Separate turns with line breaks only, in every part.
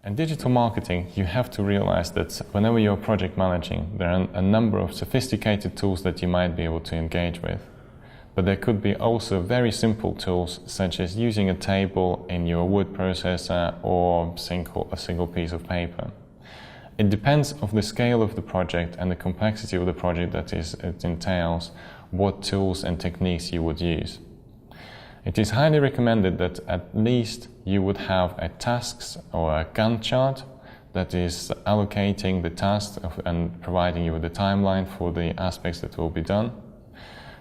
In digital marketing, you have to realize that whenever you're project managing, there are a number of sophisticated tools that you might be able to engage with. But there could be also very simple tools, such as using a table in your word processor or a single piece of paper. It depends on the scale of the project and the complexity of the project that it entails, what tools and techniques you would use. It is highly recommended that at least you would have a tasks or a Gantt chart that is allocating the tasks and providing you with a timeline for the aspects that will be done.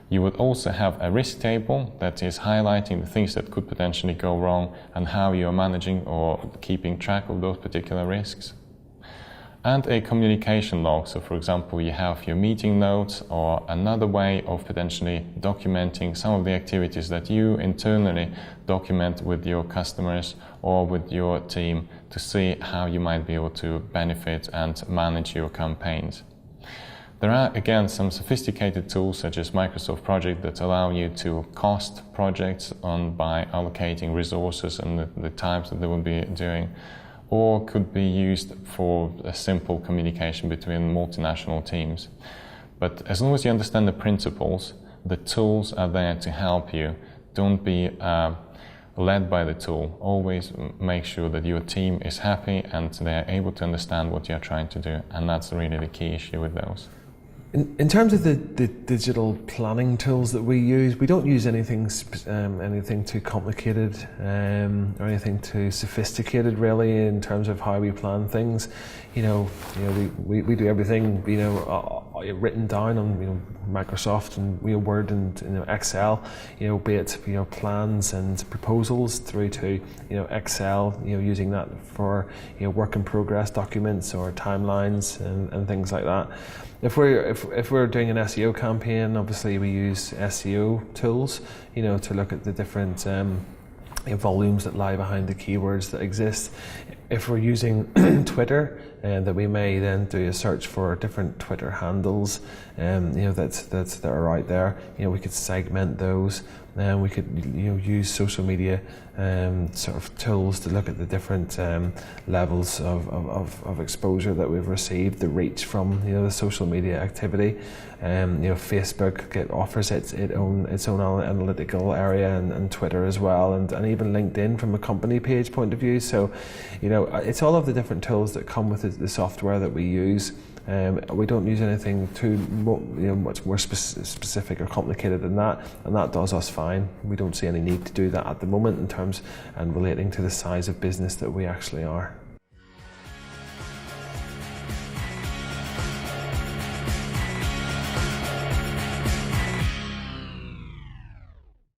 You would also have a risk table that is highlighting the things that could potentially go wrong and how you are managing or keeping track of those particular risks. And a communication log. So for example, you have your meeting notes or another way of potentially documenting some of the activities that you internally document with your customers or with your team to see how you might be able to benefit and manage your campaigns. There are again some sophisticated tools such as Microsoft Project that allow you to cost projects by allocating resources and the times that they will be doing, or could be used for a simple communication between multinational teams. But as long as you understand the principles, the tools are there to help you. Don't be led by the tool. Always make sure that your team is happy and they're able to understand what you're trying to do, and that's really the key issue with those.
In terms of the digital planning tools that we use, we don't use anything too complicated or anything too sophisticated really in terms of how we plan things. We do everything written down on Microsoft and Word and Excel. Be it plans and proposals through to Excel. Using that for work in progress documents or timelines and things like that. If we're doing an SEO campaign, obviously we use SEO tools, to look at the different volumes that lie behind the keywords that exist. If we're using Twitter, that we may then do a search for different Twitter handles, that are out there. We could segment those. We could use social media sort of tools to look at the different levels of exposure that we've received, the reach from the social media activity. Facebook offers its own analytical area, and Twitter as well, and even LinkedIn from a company page point of view. So it's all of the different tools that come with the software that we use. We don't use anything too much more specific or complicated than that, and that does us fine. We don't see any need to do that at the moment in terms and relating to the size of business that we actually are.